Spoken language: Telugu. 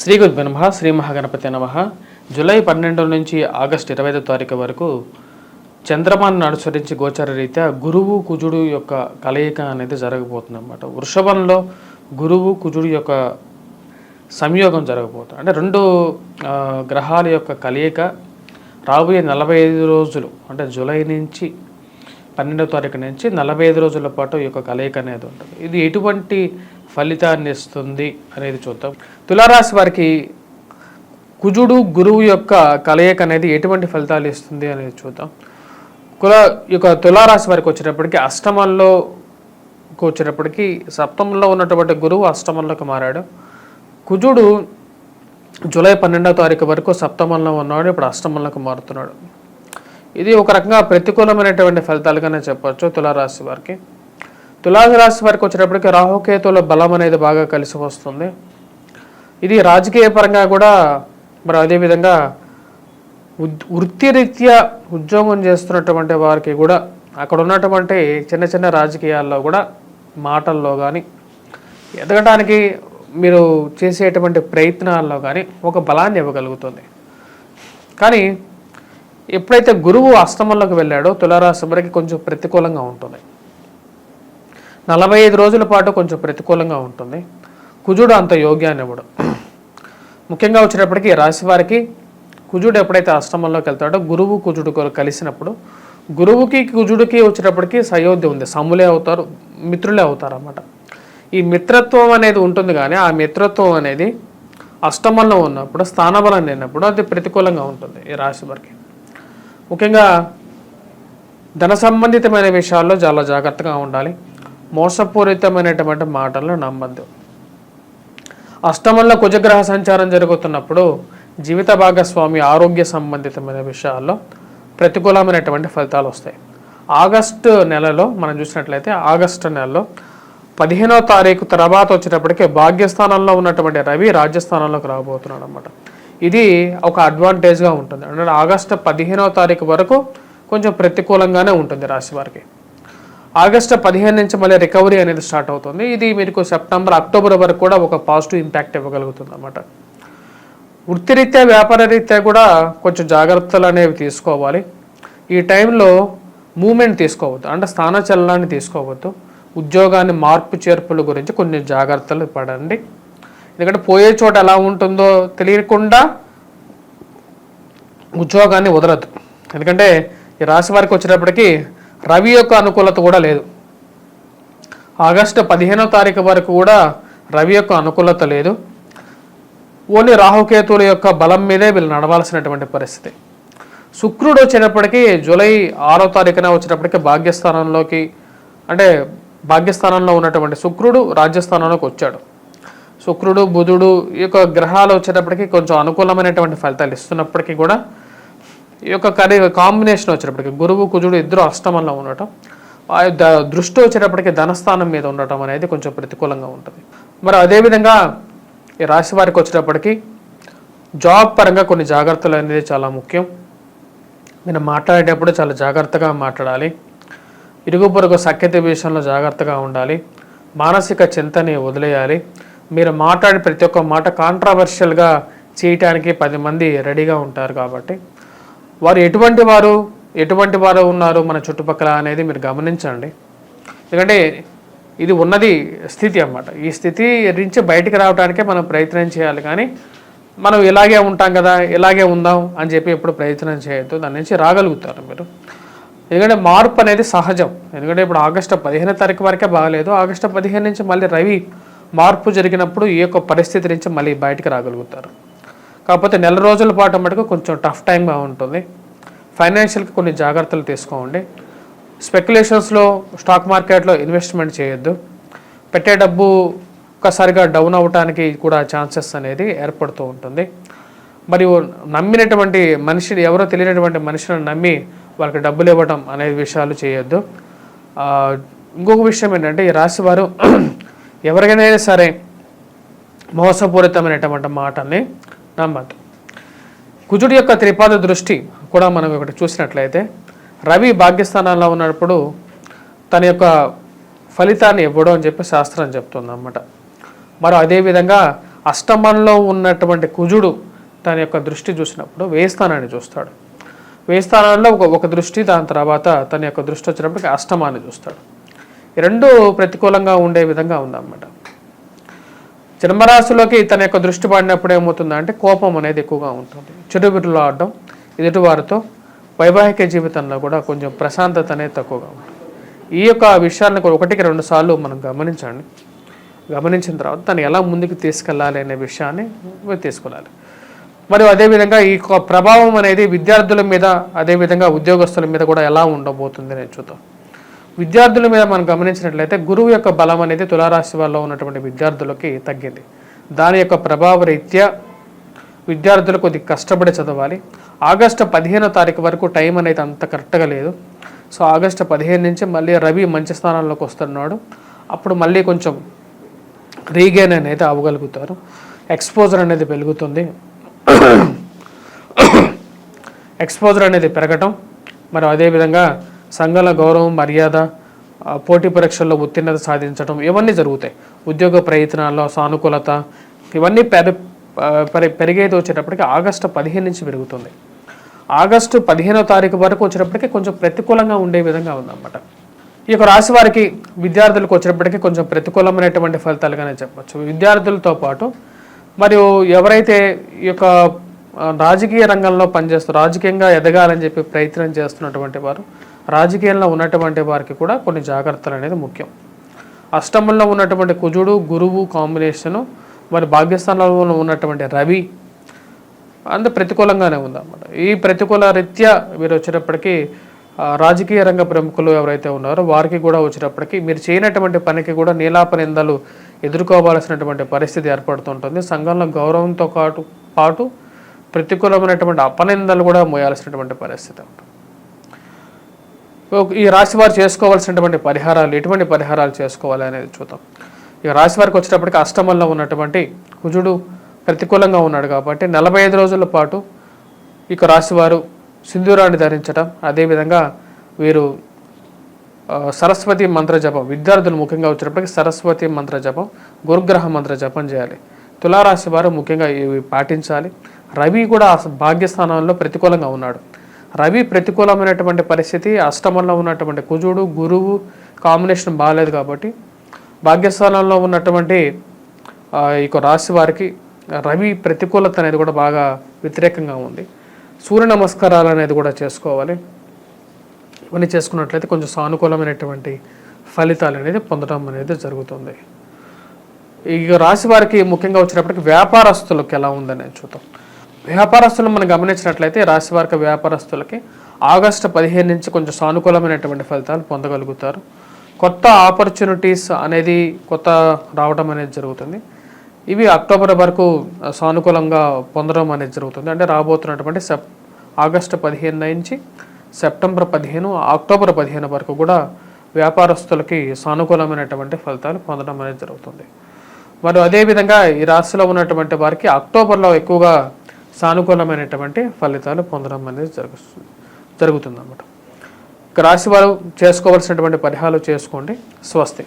శ్రీ గురుభ్యో నమః. శ్రీ మహాగణపతి నమః. జూలై 12 నుంచి ఆగస్టు 25వ తారీఖు వరకు చంద్రమాన్ని అనుసరించి గోచార రీత్యా గురువు కుజుడు యొక్క కలయిక అనేది జరగబోతుంది అన్నమాట. వృషభంలో గురువు కుజుడు యొక్క సంయోగం జరగబోతుంది. అంటే రెండు గ్రహాల యొక్క కలయిక రాబోయే 45 రోజులు, అంటే జూలై నుంచి 12వ తారీఖు నుంచి 45 రోజుల పాటు ఈ యొక్క కలయిక అనేది ఉంటుంది. ఇది ఎటువంటి ఫలితాన్ని ఇస్తుంది అనేది చూద్దాం. తులారాశి వారికి కుజుడు గురువు యొక్క కలయిక అనేది ఎటువంటి ఫలితాలు ఇస్తుంది అనేది చూద్దాం. తులారాశి వారికి వచ్చేటప్పటికి అష్టమంలోకి వచ్చేటప్పటికి సప్తమంలో ఉన్నటువంటి గురువు అష్టమంలోకి మారాడు. కుజుడు జూలై 12వ తారీఖు వరకు సప్తమంలో ఉన్నాడు, ఇప్పుడు అష్టమంలోకి మారుతున్నాడు. ఇది ఒక రకంగా ప్రతికూలమైనటువంటి ఫలితాలుగానే చెప్పచ్చు తులారాశి వారికి. తులారాశి వారికి వచ్చేటప్పటికి రాహుకేతువుల బలం అనేది బాగా కలిసి వస్తుంది. ఇది రాజకీయ పరంగా కూడా, మరి అదేవిధంగా వృత్తిరీత్యా ఉద్యోగం చేస్తున్నటువంటి వారికి కూడా అక్కడ ఉన్నటువంటి చిన్న చిన్న రాజకీయాల్లో కూడా మాటల్లో కానీ ఎదగడానికి మీరు చేసేటువంటి ప్రయత్నాల్లో కానీ ఒక బలాన్ని ఇవ్వగలుగుతుంది. కానీ ఎప్పుడైతే గురువు అష్టమంలోకి వెళ్ళాడో తులారాశి వారికి కొంచెం ప్రతికూలంగా ఉంటుంది. 45 రోజుల పాటు కొంచెం ప్రతికూలంగా ఉంటుంది. కుజుడు అంత యోగ్యాన్ని ఇవ్వడు. ముఖ్యంగా వచ్చేటప్పటికి రాశి వారికి కుజుడు ఎప్పుడైతే అష్టమంలోకి వెళ్తాడో గురువు కుజుడు కలిసినప్పుడు గురువుకి కుజుడికి వచ్చేటప్పటికి సయోధ్య ఉంది, సమ్ములే అవుతారు, మిత్రులే అవుతారు అన్నమాట. ఈ మిత్రత్వం అనేది ఉంటుంది, కానీ ఆ మిత్రత్వం అనేది అష్టమంలో ఉన్నప్పుడు, స్థానబలం లేనప్పుడు అది ప్రతికూలంగా ఉంటుంది ఈ రాశి వారికి. ముఖ్యంగా ధన సంబంధితమైన విషయాల్లో చాలా జాగ్రత్తగా ఉండాలి. మోసపూరితమైనటువంటి మాటలను నమ్మద్దు. అష్టమంలో కుజగ్రహ సంచారం జరుగుతున్నప్పుడు జీవిత భాగస్వామి ఆరోగ్య సంబంధితమైన విషయాల్లో ప్రతికూలమైనటువంటి ఫలితాలు వస్తాయి. ఆగస్టు నెలలో మనం చూసినట్లయితే ఆగస్టు నెలలో 15వ తారీఖు తర్వాత వచ్చేటప్పటికి భాగ్యస్థానంలో ఉన్నటువంటి రవి రాజ్యస్థానంలోకి రాబోతున్నాడు అన్నమాట. ఇది ఒక అడ్వాంటేజ్గా ఉంటుంది. అంటే ఆగస్టు 15వ తారీఖు వరకు కొంచెం ప్రతికూలంగానే ఉంటుంది రాశి వారికి. ఆగస్టు 15 నుంచి మళ్ళీ రికవరీ అనేది స్టార్ట్ అవుతుంది. ఇది మీకు సెప్టెంబర్ అక్టోబర్ వరకు కూడా ఒక పాజిటివ్ ఇంపాక్ట్ ఇవ్వగలుగుతుంది అన్నమాట. వృత్తిరీత్యా వ్యాపార రీత్యా కూడా కొంచెం జాగ్రత్తలు అనేవి తీసుకోవాలి. ఈ టైంలో మూమెంట్ తీసుకోవద్దు, అంటే స్థానచలనాన్ని తీసుకోవద్దు. ఉద్యోగాన్ని మార్పు చేర్పుల గురించి కొన్ని జాగ్రత్తలు పడండి. ఎందుకంటే పోయే చోట ఎలా ఉంటుందో తెలియకుండా ఉద్యోగాన్ని వదలద్దు. ఎందుకంటే ఈ రాశి వారికి వచ్చేటప్పటికి రవి యొక్క అనుకూలత కూడా లేదు. ఆగస్టు 15వ తారీఖు వరకు కూడా రవి యొక్క అనుకూలత లేదు. ఓన్లీ రాహుకేతువుల యొక్క బలం మీదే వీళ్ళు నడవాల్సినటువంటి పరిస్థితి. శుక్రుడు వచ్చేటప్పటికి జూలై 6వ తారీఖున వచ్చేటప్పటికి భాగ్యస్థానంలోకి, అంటే భాగ్యస్థానంలో ఉన్నటువంటి శుక్రుడు రాజ్యస్థానంలోకి వచ్చాడు. శుక్రుడు బుధుడు ఈ యొక్క గ్రహాలు వచ్చేటప్పటికి కొంచెం అనుకూలమైనటువంటి ఫలితాలు ఇస్తున్నప్పటికీ కూడా ఈ యొక్క కాంబినేషన్ వచ్చేటప్పటికి గురువు కుజుడు ఇద్దరు అష్టమంలో ఉండటం, దృష్టి వచ్చేటప్పటికి ధనస్థానం మీద ఉండటం అనేది కొంచెం ప్రతికూలంగా ఉంటుంది. మరి అదేవిధంగా ఈ రాశి వారికి వచ్చేటప్పటికి జాబ్ పరంగా కొన్ని జాగ్రత్తలు అనేది చాలా ముఖ్యం. మీరు మాట్లాడేటప్పుడు చాలా జాగ్రత్తగా మాట్లాడాలి. ఇరుగు పొరుగు సఖ్యత విషయంలో జాగ్రత్తగా ఉండాలి. మానసిక చింతని వదిలేయాలి. మీరు మాట్లాడే ప్రతి ఒక్క మాట కాంట్రావర్షియల్గా చేయటానికి 10 మంది రెడీగా ఉంటారు. కాబట్టి వారు ఎటువంటి వారు ఉన్నారు మన చుట్టుపక్కల అనేది మీరు గమనించండి. ఎందుకంటే ఇది ఉన్నది స్థితి అన్నమాట. ఈ స్థితి నుంచి బయటికి రావడానికే మనం ప్రయత్నం చేయాలి, కానీ మనం ఇలాగే ఉంటాం కదా, ఇలాగే ఉందాం అని చెప్పి ఎప్పుడు ప్రయత్నం చేయొద్దు. దాని నుంచి రాగలుగుతారు మీరు. ఎందుకంటే మార్పు అనేది సహజం. ఎందుకంటే ఇప్పుడు ఆగస్టు 15వ తారీఖు వరకే బాగలేదు. ఆగస్టు 15 నుంచి మళ్ళీ రవి మార్పు జరిగినప్పుడు ఈ యొక్క పరిస్థితి నుంచి మళ్ళీ బయటికి రాగలుగుతారు. కాకపోతే నెల రోజుల పాటు మటుకు కొంచెం టఫ్ టైంగా ఉంటుంది. ఫైనాన్షియల్కి కొన్ని జాగ్రత్తలు తీసుకోండి. స్పెక్యులేషన్స్లో స్టాక్ మార్కెట్లో ఇన్వెస్ట్మెంట్ చేయొద్దు. పెట్టే డబ్బు ఒక్కసారిగా డౌన్ అవ్వటానికి కూడా ఛాన్సెస్ అనేది ఏర్పడుతూ ఉంటుంది. మరియు నమ్మినటువంటి మనిషిని, ఎవరో తెలియనటువంటి మనిషిని నమ్మి వాళ్ళకి డబ్బులు ఇవ్వడం అనే విషయాలు చేయొద్దు. ఇంకొక విషయం ఏంటంటే ఈ రాశి వారు ఎవరికైనా సరే మోసపూరితమైనటువంటి మాటల్ని నమ్మద్దు. కుజుడి యొక్క త్రిపాద దృష్టి కూడా మనం ఒకటి చూసినట్లయితే రవి భాగ్యస్థానంలో ఉన్నప్పుడు తన యొక్క ఫలితాన్ని ఇవ్వడం అని చెప్పి శాస్త్రం చెప్తుంది అన్నమాట. మరి అదేవిధంగా అష్టమంలో ఉన్నటువంటి కుజుడు తన యొక్క దృష్టి చూసినప్పుడు వ్యయ స్థానాన్ని చూస్తాడు. వ్యయ స్థానంలో ఒక దృష్టి, దాని తర్వాత తన యొక్క దృష్టి వచ్చినప్పటికీ అష్టమాన్ని చూస్తాడు. ఈ రెండు ప్రతికూలంగా ఉండే విధంగా ఉందన్నమాట. జన్మరాశిలోకి తన యొక్క దృష్టి పడినప్పుడు ఏమవుతుందంటే కోపం అనేది ఎక్కువగా ఉంటుంది, చెడుబిరులు ఆడడం, ఎదుటివారితో వైవాహిక జీవితంలో కూడా కొంచెం ప్రశాంతత అనేది తక్కువగా ఉంటుంది. ఈ యొక్క విషయాలను ఒకటికి 2 సార్లు మనం గమనించండి. గమనించిన తర్వాత దాన్ని ఎలా ముందుకు తీసుకెళ్ళాలి అనే విషయాన్ని తీసుకెళ్ళాలి. మరియు అదేవిధంగా ఈ ప్రభావం అనేది విద్యార్థుల మీద, అదేవిధంగా ఉద్యోగస్తుల మీద కూడా ఎలా ఉండబోతుంది నేను చూద్దాం. విద్యార్థుల మీద మనం గమనించినట్లయితే గురువు యొక్క బలం అనేది తులారాశి వాళ్ళలో ఉన్నటువంటి విద్యార్థులకి తగ్గింది. దాని యొక్క ప్రభావ రీత్యా విద్యార్థులు కొద్దిగా కష్టపడి చదవాలి. ఆగస్టు 15వ తారీఖు వరకు టైం అనేది అంత కరెక్ట్గా లేదు. సో ఆగస్టు 15 నుంచి మళ్ళీ రవి మంచి స్థానంలోకి వస్తున్నాడు. అప్పుడు మళ్ళీ కొంచెం రీగెయిన్ అనేది అవ్వగలుగుతారు. ఎక్స్పోజర్ అనేది పెరుగుతుంది. ఎక్స్పోజర్ అనేది పెరగటం, మరి అదేవిధంగా సంఘంలో గౌరవం, మర్యాద, పోటీ పరీక్షల్లో ఉత్తీర్ణత సాధించడం, ఇవన్నీ జరుగుతాయి. ఉద్యోగ ప్రయత్నాల్లో సానుకూలత, ఇవన్నీ పెరిగేది వచ్చేటప్పటికి ఆగస్టు 15 నుంచి పెరుగుతుంది. ఆగస్టు 15వ తారీఖు వరకు వచ్చేటప్పటికి కొంచెం ప్రతికూలంగా ఉండే విధంగా ఉందన్నమాట. ఈ యొక్క రాశి వారికి విద్యార్థులకు వచ్చేటప్పటికి కొంచెం ప్రతికూలమైనటువంటి ఫలితాలుగానే చెప్పచ్చు. విద్యార్థులతో పాటు మరియు ఎవరైతే ఈ యొక్క రాజకీయ రంగంలో పనిచేస్తారు, రాజకీయంగా ఎదగాలని చెప్పి ప్రయత్నం చేస్తున్నటువంటి వారు, రాజకీయంలో ఉన్నటువంటి వారికి కూడా కొన్ని జాగ్రత్తలు అనేది ముఖ్యం. అష్టమంలో ఉన్నటువంటి కుజుడు గురువు కాంబినేషను, మరి భాగ్యస్థానంలో ఉన్నటువంటి రవి అంత ప్రతికూలంగానే ఉందన్నమాట. ఈ ప్రతికూల రీత్యా మీరు వచ్చేటప్పటికి రాజకీయ రంగ ప్రముఖులు ఎవరైతే ఉన్నారో వారికి కూడా వచ్చేటప్పటికి మీరు చేయనటువంటి పనికి కూడా నీలాపనిందలు ఎదుర్కోవాల్సినటువంటి పరిస్థితి ఏర్పడుతుంటుంది. సంఘంలో గౌరవంతో పాటు ప్రతికూలమైనటువంటి అపనిందలు కూడా మోయాల్సినటువంటి పరిస్థితి ఉంటుంది. ఈ రాశి వారు చేసుకోవాల్సినటువంటి పరిహారాలు, ఎటువంటి పరిహారాలు చేసుకోవాలి అనేది చూద్దాం. ఇక రాశి వారికి వచ్చేటప్పటికి అష్టమంలో ఉన్నటువంటి కుజుడు ప్రతికూలంగా ఉన్నాడు కాబట్టి 45 రోజుల పాటు ఇక రాశివారు సింధూరాన్ని ధరించడం, అదేవిధంగా వీరు సరస్వతి మంత్ర జపం, విద్యార్థులు ముఖ్యంగా వచ్చేటప్పటికి సరస్వతి మంత్ర జపం, గురుగ్రహ మంత్ర జపం చేయాలి. తులారాశి వారు ముఖ్యంగా ఇవి పాటించాలి. రవి కూడా భాగ్యస్థానంలో ప్రతికూలంగా ఉన్నాడు. రవి ప్రతికూలమైనటువంటి పరిస్థితి, అష్టమంలో ఉన్నటువంటి కుజుడు గురువు కాంబినేషన్ బాగాలేదు కాబట్టి భాగ్యస్థానంలో ఉన్నటువంటి ఈ రాశి వారికి రవి ప్రతికూలత అనేది కూడా బాగా వ్యతిరేకంగా ఉంది. సూర్య నమస్కారాలు అనేది కూడా చేసుకోవాలి. ఇవన్నీ చేసుకున్నట్లయితే కొంచెం సానుకూలమైనటువంటి ఫలితాలు అనేది పొందడం అనేది జరుగుతుంది. ఈ రాశి వారికి ముఖ్యంగా వచ్చినప్పటికీ వ్యాపారస్తులకు ఎలా ఉందనేది చూద్దాం. వ్యాపారస్తులు మనం గమనించినట్లయితే రాశి వారికి వ్యాపారస్తులకి ఆగస్టు 15 నుంచి కొంచెం సానుకూలమైనటువంటి ఫలితాలు పొందగలుగుతారు. కొత్త ఆపర్చునిటీస్ అనేది కొత్త రావడం అనేది జరుగుతుంది. ఇవి అక్టోబర్ వరకు సానుకూలంగా పొందడం అనేది జరుగుతుంది. అంటే రాబోతున్నటువంటి ఆగస్టు 15 నుంచి సెప్టెంబర్ 15, అక్టోబర్ 15 వరకు కూడా వ్యాపారస్తులకి సానుకూలమైనటువంటి ఫలితాలు పొందడం అనేది జరుగుతుంది. మరియు అదేవిధంగా ఈ రాశిలో ఉన్నటువంటి వారికి అక్టోబర్లో ఎక్కువగా సానుకూలమైనటువంటి ఫలితాలు పొందడం అనేది జరుగుతుంది అన్నమాట. రాశి వారు చేసుకోవాల్సినటువంటి పరిహారాలు చేసుకోండి. స్వస్తి.